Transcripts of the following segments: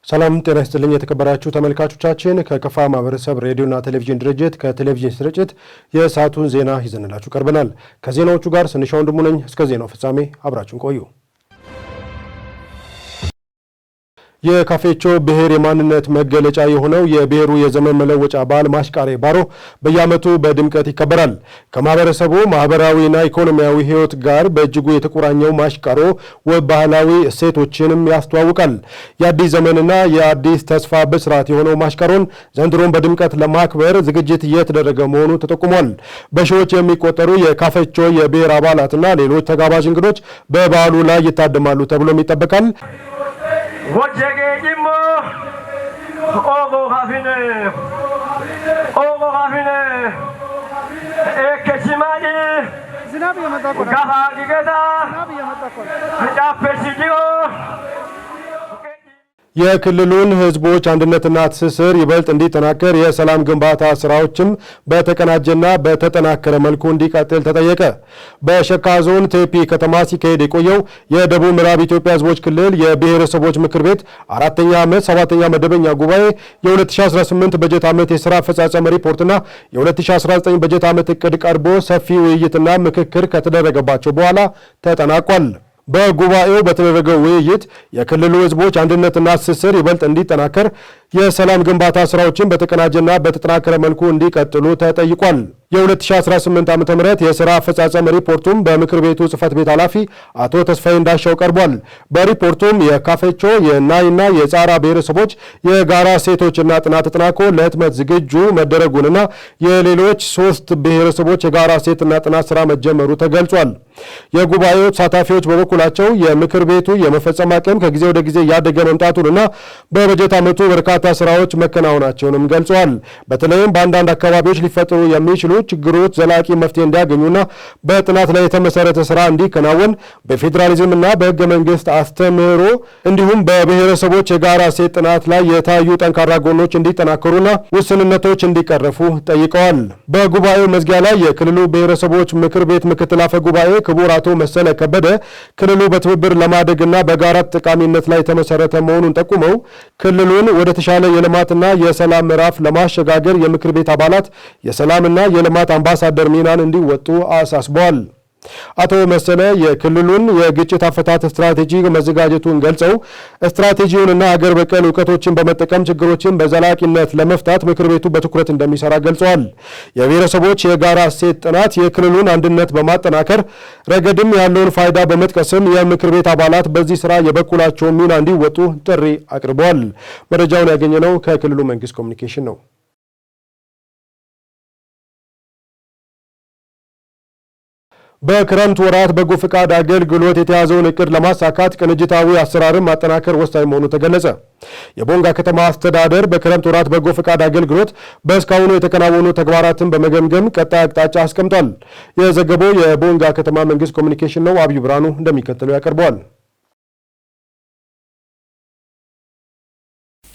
ሰላም ጤና ይስጥልኝ የተከበራችሁ ተመልካቾቻችን ከከፋ ማህበረሰብ ሬዲዮና ቴሌቪዥን ድርጅት ከቴሌቪዥን ስርጭት የሰዓቱን ዜና ይዘንላችሁ ቀርበናል። ከዜናዎቹ ጋር ስንሻው ወንድሙ ነኝ። እስከ ዜናው ፍጻሜ አብራችሁን ቆዩ። የካፌቾ ብሔር የማንነት መገለጫ የሆነው የብሔሩ የዘመን መለወጫ በዓል ማሽቃሬ ባሮ በየዓመቱ በድምቀት ይከበራል። ከማህበረሰቡ ማህበራዊና ኢኮኖሚያዊ ህይወት ጋር በእጅጉ የተቆራኘው ማሽቃሮ ባህላዊ እሴቶችንም ያስተዋውቃል። የአዲስ ዘመንና የአዲስ ተስፋ ብስራት የሆነው ማሽቃሮን ዘንድሮን በድምቀት ለማክበር ዝግጅት እየተደረገ መሆኑ ተጠቁሟል። በሺዎች የሚቆጠሩ የካፌቾ የብሔር አባላትና ሌሎች ተጋባዥ እንግዶች በበዓሉ ላይ ይታደማሉ ተብሎም ይጠበቃል። ወጀጌጂሞ ኦጎ ካፊነ ኤከቺማዲ ዝናብ የመጣቆ ጋፋ ዲገታ ዝናብ የመጣቆ ጫፈሲዲዮ የክልሉን ህዝቦች አንድነትና ትስስር ይበልጥ እንዲጠናከር የሰላም ግንባታ ስራዎችም በተቀናጀና በተጠናከረ መልኩ እንዲቀጥል ተጠየቀ። በሸካ ዞን ቴፒ ከተማ ሲካሄድ የቆየው የደቡብ ምዕራብ ኢትዮጵያ ህዝቦች ክልል የብሔረሰቦች ምክር ቤት 4ኛ ዓመት 7ኛ መደበኛ ጉባኤ የ2018 በጀት ዓመት የሥራ አፈጻጸም ሪፖርትና የ2019 በጀት ዓመት እቅድ ቀርቦ ሰፊ ውይይትና ምክክር ከተደረገባቸው በኋላ ተጠናቋል። በጉባኤው በተደረገው ውይይት የክልሉ ህዝቦች አንድነትና ትስስር ይበልጥ እንዲጠናከር የሰላም ግንባታ ስራዎችን በተቀናጀና በተጠናከረ መልኩ እንዲቀጥሉ ተጠይቋል። የ2018 ዓ.ም የሥራ አፈጻጸም ሪፖርቱም በምክር ቤቱ ጽህፈት ቤት ኃላፊ አቶ ተስፋዬ እንዳሻው ቀርቧል። በሪፖርቱም የካፌቾ የናይና የጻራ ብሔረሰቦች የጋራ ሴቶችና ጥናት ተጠናክሮ ለህትመት ዝግጁ መደረጉንና የሌሎች 3 ብሔረሰቦች የጋራ ሴትና ጥናት ስራ መጀመሩ ተገልጿል። የጉባኤው ተሳታፊዎች በበኩላቸው የምክር ቤቱ የመፈጸም አቅም ከጊዜ ወደ ጊዜ እያደገ መምጣቱንና በበጀት ዓመቱ በርካታ ስራዎች መከናወናቸውንም ገልጸዋል። በተለይም በአንዳንድ አካባቢዎች ሊፈጠሩ የሚችሉ ችግሮች ዘላቂ መፍትሄ እንዲያገኙና በጥናት ላይ የተመሰረተ ስራ እንዲከናወን በፌዴራሊዝምና በህገ መንግስት አስተምህሮ እንዲሁም በብሔረሰቦች የጋራ ሴት ጥናት ላይ የታዩ ጠንካራ ጎኖች እንዲጠናከሩና ውስንነቶች እንዲቀረፉ ጠይቀዋል። በጉባኤው መዝጊያ ላይ የክልሉ ብሔረሰቦች ምክር ቤት ምክትል አፈ ጉባኤ ክቡር አቶ መሰለ ከበደ ክልሉ በትብብር ለማደግና በጋራ ተጠቃሚነት ላይ የተመሰረተ መሆኑን ጠቁመው ክልሉን ወደ ተሻለ የልማትና የሰላም ምዕራፍ ለማሸጋገር የምክር ቤት አባላት የሰላምና የልማት አምባሳደር ሚናን እንዲወጡ አሳስበዋል። አቶ መሰለ የክልሉን የግጭት አፈታት ስትራቴጂ መዘጋጀቱን ገልጸው ስትራቴጂውንና ሀገር በቀል እውቀቶችን በመጠቀም ችግሮችን በዘላቂነት ለመፍታት ምክር ቤቱ በትኩረት እንደሚሰራ ገልጸዋል። የብሔረሰቦች የጋራ እሴት ጥናት የክልሉን አንድነት በማጠናከር ረገድም ያለውን ፋይዳ በመጥቀስም የምክር ቤት አባላት በዚህ ስራ የበኩላቸውን ሚና እንዲወጡ ጥሪ አቅርበዋል። መረጃውን ያገኘነው ከክልሉ መንግስት ኮሚኒኬሽን ነው። በክረምት ወራት በጎ ፈቃድ አገልግሎት የተያዘውን እቅድ ለማሳካት ቅንጅታዊ አሰራርን ማጠናከር ወሳኝ መሆኑ ተገለጸ። የቦንጋ ከተማ አስተዳደር በክረምት ወራት በጎ ፈቃድ አገልግሎት በእስካሁኑ የተከናወኑ ተግባራትን በመገምገም ቀጣይ አቅጣጫ አስቀምጧል። የዘገበው የቦንጋ ከተማ መንግስት ኮሚኒኬሽን ነው። አብዩ ብርሃኑ እንደሚከተለው ያቀርበዋል።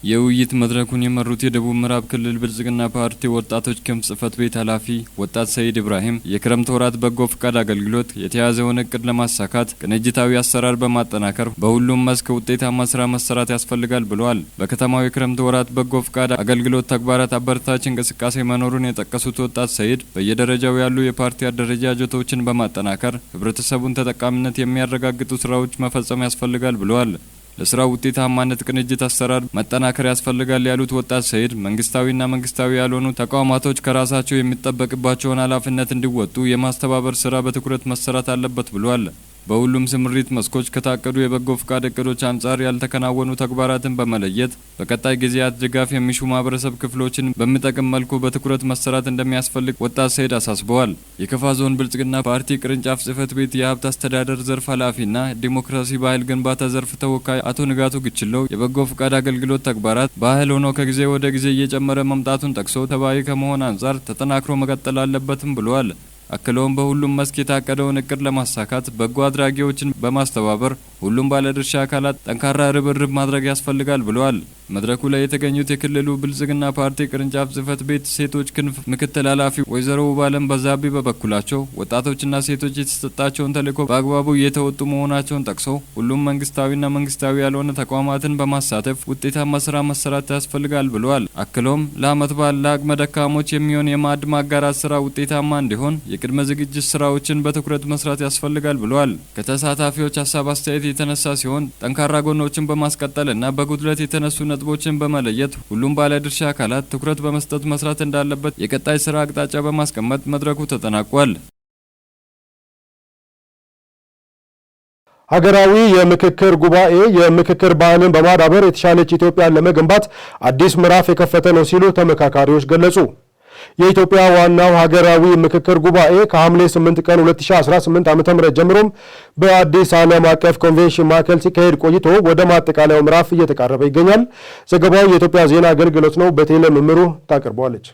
የውይይት መድረኩን የመሩት የደቡብ ምዕራብ ክልል ብልጽግና ፓርቲ ወጣቶች ክንፍ ጽህፈት ቤት ኃላፊ ወጣት ሰይድ ኢብራሂም የክረምት ወራት በጎ ፈቃድ አገልግሎት የተያዘውን እቅድ ለማሳካት ቅንጅታዊ አሰራር በማጠናከር በሁሉም መስክ ውጤታማ ስራ መሰራት ያስፈልጋል ብለዋል። በከተማው የክረምት ወራት በጎ ፈቃድ አገልግሎት ተግባራት አበረታች እንቅስቃሴ መኖሩን የጠቀሱት ወጣት ሰይድ በየደረጃው ያሉ የፓርቲ አደረጃጀቶችን በማጠናከር ህብረተሰቡን ተጠቃሚነት የሚያረጋግጡ ስራዎች መፈጸም ያስፈልጋል ብለዋል። ለስራው ውጤታማነት ቅንጅት አሰራር መጠናከር ያስፈልጋል ያሉት ወጣት ሰይድ መንግስታዊና መንግስታዊ ያልሆኑ ተቋማቶች ከራሳቸው የሚጠበቅባቸውን ኃላፊነት እንዲወጡ የማስተባበር ስራ በትኩረት መሰራት አለበት ብለዋል። በሁሉም ስምሪት መስኮች ከታቀዱ የበጎ ፈቃድ እቅዶች አንጻር ያልተከናወኑ ተግባራትን በመለየት በቀጣይ ጊዜያት ድጋፍ የሚሹ ማህበረሰብ ክፍሎችን በሚጠቅም መልኩ በትኩረት መሰራት እንደሚያስፈልግ ወጣት ሰይድ አሳስበዋል። የከፋ ዞን ብልጽግና ፓርቲ ቅርንጫፍ ጽህፈት ቤት የሀብት አስተዳደር ዘርፍ ኃላፊና ዲሞክራሲ ባህል ግንባታ ዘርፍ ተወካይ አቶ ንጋቱ ግችለው የበጎ ፈቃድ አገልግሎት ተግባራት ባህል ሆኖ ከጊዜ ወደ ጊዜ እየጨመረ መምጣቱን ጠቅሶ ተባይ ከመሆን አንጻር ተጠናክሮ መቀጠል አለበትም ብለዋል። አክለውም በሁሉም መስክ የታቀደውን እቅድ ለማሳካት በጎ አድራጊዎችን በማስተባበር ሁሉም ባለድርሻ አካላት ጠንካራ ርብርብ ማድረግ ያስፈልጋል ብለዋል። መድረኩ ላይ የተገኙት የክልሉ ብልጽግና ፓርቲ ቅርንጫፍ ጽህፈት ቤት ሴቶች ክንፍ ምክትል ኃላፊ ወይዘሮ ውባለም በዛቢ በበኩላቸው ወጣቶችና ሴቶች የተሰጣቸውን ተልዕኮ በአግባቡ እየተወጡ መሆናቸውን ጠቅሰው ሁሉም መንግስታዊና መንግስታዊ ያልሆነ ተቋማትን በማሳተፍ ውጤታማ ስራ መሰራት ያስፈልጋል ብለዋል። አክሎም ለዓመት በዓል ለአቅመ ደካሞች የሚሆን የማዕድ ማጋራት ስራ ውጤታማ እንዲሆን የቅድመ ዝግጅት ስራዎችን በትኩረት መስራት ያስፈልጋል ብለዋል። ከተሳታፊዎች ሀሳብ አስተያየት የተነሳ ሲሆን ጠንካራ ጎኖችን በማስቀጠልና በጉድለት የተነሱ ነጥቦችን በመለየት ሁሉም ባለድርሻ አካላት ትኩረት በመስጠት መስራት እንዳለበት የቀጣይ ስራ አቅጣጫ በማስቀመጥ መድረኩ ተጠናቋል። ሀገራዊ የምክክር ጉባኤ የምክክር ባህልን በማዳበር የተሻለች ኢትዮጵያን ለመገንባት አዲስ ምዕራፍ የከፈተ ነው ሲሉ ተመካካሪዎች ገለጹ። የኢትዮጵያ ዋናው ሀገራዊ ምክክር ጉባኤ ከሐምሌ 8 ቀን 2018 ዓ.ም ጀምሮም በአዲስ ዓለም አቀፍ ኮንቬንሽን ማዕከል ሲካሄድ ቆይቶ ወደ ማጠቃለያው ምዕራፍ እየተቃረበ ይገኛል። ዘገባው የኢትዮጵያ ዜና አገልግሎት ነው። በቴሌ ምምሩ ታቀርበዋለች።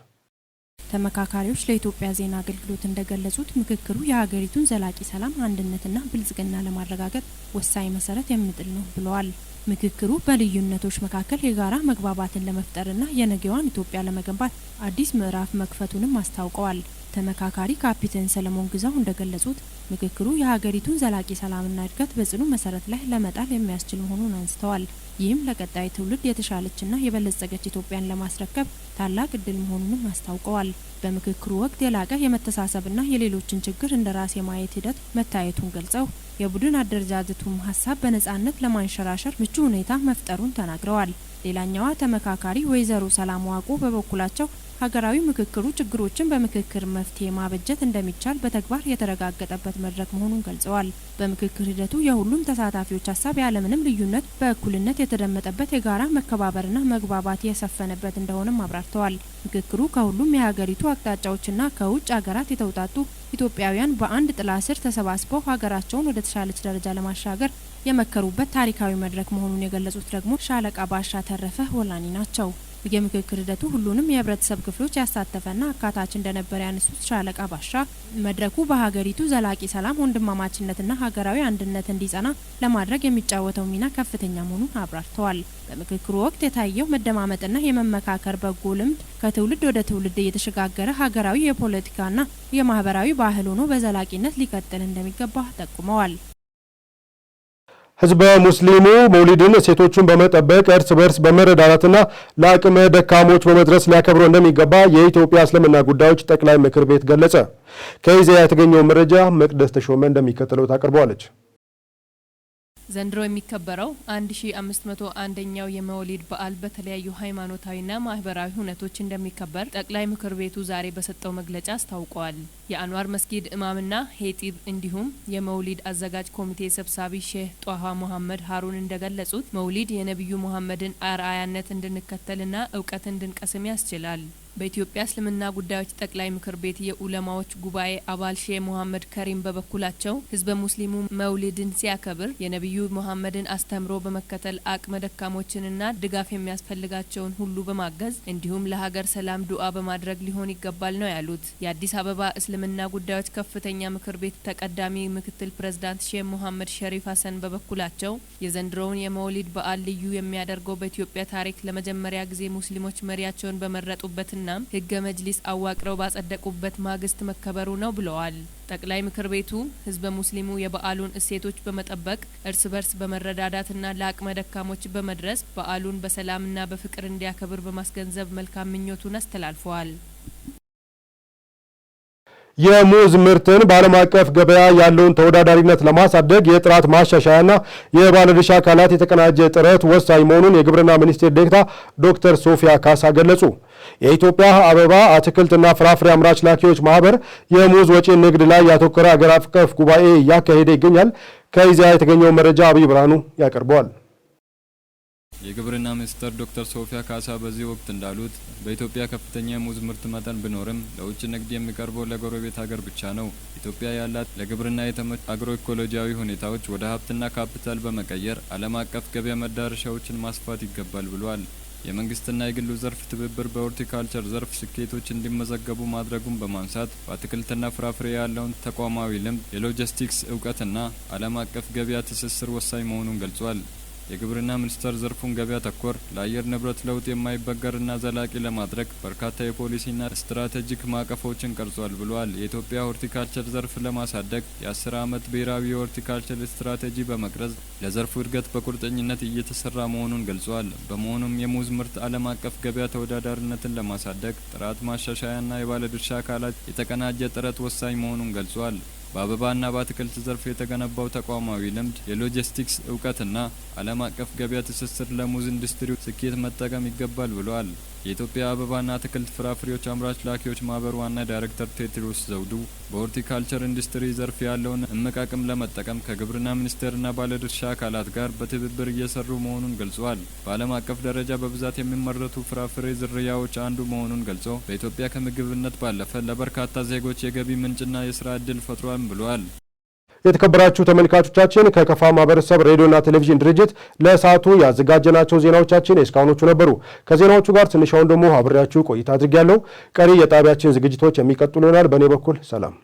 ተመካካሪዎች ለኢትዮጵያ ዜና አገልግሎት እንደገለጹት ምክክሩ የሀገሪቱን ዘላቂ ሰላም፣ አንድነትና ብልጽግና ለማረጋገጥ ወሳኝ መሰረት የሚጥል ነው ብለዋል። ምክክሩ በልዩነቶች መካከል የጋራ መግባባትን ለመፍጠርና የነገዋን ኢትዮጵያ ለመገንባት አዲስ ምዕራፍ መክፈቱንም አስታውቀዋል። ተመካካሪ ካፒቴን ሰለሞን ግዛው እንደገለጹት ምክክሩ የሀገሪቱን ዘላቂ ሰላምና እድገት በጽኑ መሰረት ላይ ለመጣል የሚያስችል መሆኑን አንስተዋል። ይህም ለቀጣይ ትውልድ የተሻለችና የበለጸገች ኢትዮጵያን ለማስረከብ ታላቅ እድል መሆኑንም አስታውቀዋል። በምክክሩ ወቅት የላቀ የመተሳሰብና የሌሎችን ችግር እንደ ራስ የማየት ሂደት መታየቱን ገልጸው የቡድን አደረጃጀቱም ሀሳብ በነጻነት ለማንሸራሸር ምቹ ሁኔታ መፍጠሩን ተናግረዋል። ሌላኛዋ ተመካካሪ ወይዘሮ ሰላም ዋቆ በበኩላቸው ሀገራዊ ምክክሩ ችግሮችን በምክክር መፍትሄ ማበጀት እንደሚቻል በተግባር የተረጋገጠበት መድረክ መሆኑን ገልጸዋል። በምክክር ሂደቱ የሁሉም ተሳታፊዎች ሀሳብ ያለምንም ልዩነት በእኩልነት የተደመጠበት የጋራ መከባበርና መግባባት የሰፈነበት እንደሆነም አብራርተዋል። ምክክሩ ከሁሉም የሀገሪቱ አቅጣጫዎችና ከውጭ ሀገራት የተውጣጡ ኢትዮጵያውያን በአንድ ጥላ ስር ተሰባስበው ሀገራቸውን ወደ ተሻለች ደረጃ ለማሻገር የመከሩበት ታሪካዊ መድረክ መሆኑን የገለጹት ደግሞ ሻለቃ ባሻ ተረፈ ወላኒ ናቸው። የምክክር ሂደቱ ሁሉንም የህብረተሰብ ክፍሎች ያሳተፈና አካታች እንደነበር ያነሱት ሻለቃ ባሻ መድረኩ በሀገሪቱ ዘላቂ ሰላም፣ ወንድማማችነትና ሀገራዊ አንድነት እንዲጸና ለማድረግ የሚጫወተው ሚና ከፍተኛ መሆኑን አብራርተዋል። በምክክሩ ወቅት የታየው መደማመጥና የመመካከር በጎ ልምድ ከትውልድ ወደ ትውልድ እየተሸጋገረ ሀገራዊ የፖለቲካና የማህበራዊ ባህል ሆኖ በዘላቂነት ሊቀጥል እንደሚገባ ጠቁመዋል። ህዝበ ሙስሊሙ መውሊድን እሴቶቹን በመጠበቅ እርስ በርስ በመረዳዳትና ለአቅመ ደካሞች በመድረስ ሊያከብረው እንደሚገባ የኢትዮጵያ እስልምና ጉዳዮች ጠቅላይ ምክር ቤት ገለጸ። ከኢዜአ የተገኘው መረጃ መቅደስ ተሾመ እንደሚከተለው ታቀርበዋለች። ዘንድሮ የሚከበረው 1501ኛው የመውሊድ በዓል በተለያዩ ሃይማኖታዊና ማህበራዊ ሁነቶች እንደሚከበር ጠቅላይ ምክር ቤቱ ዛሬ በሰጠው መግለጫ አስታውቋል። የአንዋር መስጊድ ኢማምና ሄጢብ እንዲሁም የመውሊድ አዘጋጅ ኮሚቴ ሰብሳቢ ሼህ ጧሃ መሐመድ ሀሩን እንደገለጹት መውሊድ የነቢዩ መሐመድን አርአያነት እንድንከተልና እውቀት እንድንቀስም ያስችላል። በኢትዮጵያ እስልምና ጉዳዮች ጠቅላይ ምክር ቤት የኡለማዎች ጉባኤ አባል ሼህ መሐመድ ከሪም በበኩላቸው ህዝበ ሙስሊሙ መውሊድን ሲያከብር የነቢዩ መሐመድን አስተምሮ በመከተል አቅመ ደካሞችንና ድጋፍ የሚያስፈልጋቸውን ሁሉ በማገዝ እንዲሁም ለሀገር ሰላም ዱዓ በማድረግ ሊሆን ይገባል ነው ያሉት። የአዲስ አበባ እስልምና ጉዳዮች ከፍተኛ ምክር ቤት ተቀዳሚ ምክትል ፕሬዝዳንት ሼህ መሐመድ ሸሪፍ ሀሰን በበኩላቸው የዘንድሮውን የመውሊድ በዓል ልዩ የሚያደርገው በኢትዮጵያ ታሪክ ለመጀመሪያ ጊዜ ሙስሊሞች መሪያቸውን በመረጡበትና ህገ መጅሊስ አዋቅረው ባጸደቁበት ማግስት መከበሩ ነው ብለዋል። ጠቅላይ ምክር ቤቱ ህዝበ ሙስሊሙ የበዓሉን እሴቶች በመጠበቅ እርስ በርስ በመረዳዳትና ለአቅመ ደካሞች በመድረስ በዓሉን በሰላምና በፍቅር እንዲያከብር በማስገንዘብ መልካም ምኞቱን አስተላልፈዋል። የሙዝ ምርትን በዓለም አቀፍ ገበያ ያለውን ተወዳዳሪነት ለማሳደግ የጥራት ማሻሻያና የባለድርሻ አካላት የተቀናጀ ጥረት ወሳኝ መሆኑን የግብርና ሚኒስቴር ዴኤታ ዶክተር ሶፊያ ካሳ ገለጹ። የኢትዮጵያ አበባ አትክልትና ፍራፍሬ አምራች ላኪዎች ማህበር የሙዝ ወጪ ንግድ ላይ ያተኮረ አገር አቀፍ ጉባኤ እያካሄደ ይገኛል። ከኢዜአ የተገኘው መረጃ አብይ ብርሃኑ ያቀርበዋል። የግብርና ሚኒስትር ዶክተር ሶፊያ ካሳ በዚህ ወቅት እንዳሉት በኢትዮጵያ ከፍተኛ የሙዝ ምርት መጠን ቢኖርም ለውጭ ንግድ የሚቀርበው ለጎረቤት ሀገር ብቻ ነው። ኢትዮጵያ ያላት ለግብርና የተመቹ አግሮ ኢኮሎጂያዊ ሁኔታዎች ወደ ሀብትና ካፒታል በመቀየር ዓለም አቀፍ ገበያ መዳረሻዎችን ማስፋት ይገባል ብሏል። የመንግስትና የግሉ ዘርፍ ትብብር በሆርቲካልቸር ዘርፍ ስኬቶች እንዲመዘገቡ ማድረጉን በማንሳት በአትክልትና ፍራፍሬ ያለውን ተቋማዊ ልምድ፣ የሎጂስቲክስ እውቀትና ዓለም አቀፍ ገበያ ትስስር ወሳኝ መሆኑን ገልጿል። የግብርና ሚኒስቴር ዘርፉን ገበያ ተኮር ለአየር ንብረት ለውጥ የማይበገርና ዘላቂ ለማድረግ በርካታ የፖሊሲና ስትራቴጂክ ማዕቀፎችን ቀርጿል ብሏል። የኢትዮጵያ ሆርቲካልቸር ዘርፍ ለማሳደግ የ10 ዓመት ብሔራዊ የሆርቲካልቸር ስትራቴጂ በመቅረጽ ለዘርፉ እድገት በቁርጠኝነት እየተሰራ መሆኑን ገልጿል። በመሆኑም የሙዝ ምርት ዓለም አቀፍ ገበያ ተወዳዳሪነትን ለማሳደግ ጥራት ማሻሻያና የባለድርሻ አካላት የተቀናጀ ጥረት ወሳኝ መሆኑን ገልጿል። በአበባና በአትክልት ዘርፍ የተገነባው ተቋማዊ ልምድ የሎጂስቲክስ እውቀትና ዓለም አቀፍ ገበያ ትስስር ለሙዝ ኢንዱስትሪው ስኬት መጠቀም ይገባል ብለዋል። የኢትዮጵያ አበባና አትክልት ፍራፍሬዎች አምራች ላኪዎች ማህበር ዋና ዳይሬክተር ቴዎድሮስ ዘውዱ በሆርቲካልቸር ኢንዱስትሪ ዘርፍ ያለውን እምቅ አቅም ለመጠቀም ከግብርና ሚኒስቴርና ባለድርሻ አካላት ጋር በትብብር እየሰሩ መሆኑን ገልጸዋል። በዓለም አቀፍ ደረጃ በብዛት የሚመረቱ ፍራፍሬ ዝርያዎች አንዱ መሆኑን ገልጾ በኢትዮጵያ ከምግብነት ባለፈ ለበርካታ ዜጎች የገቢ ምንጭና የስራ ዕድል ፈጥሯል ብለዋል። የተከበራችሁ ተመልካቾቻችን ከከፋ ማህበረሰብ ሬዲዮና ቴሌቪዥን ድርጅት ለሰዓቱ ያዘጋጀናቸው ዜናዎቻችን እስካሁኖቹ ነበሩ። ከዜናዎቹ ጋር ትንሻውን ደግሞ አብሬያችሁ ቆይታ አድርጌያለሁ። ቀሪ የጣቢያችን ዝግጅቶች የሚቀጥሉ ይሆናል። በእኔ በኩል ሰላም።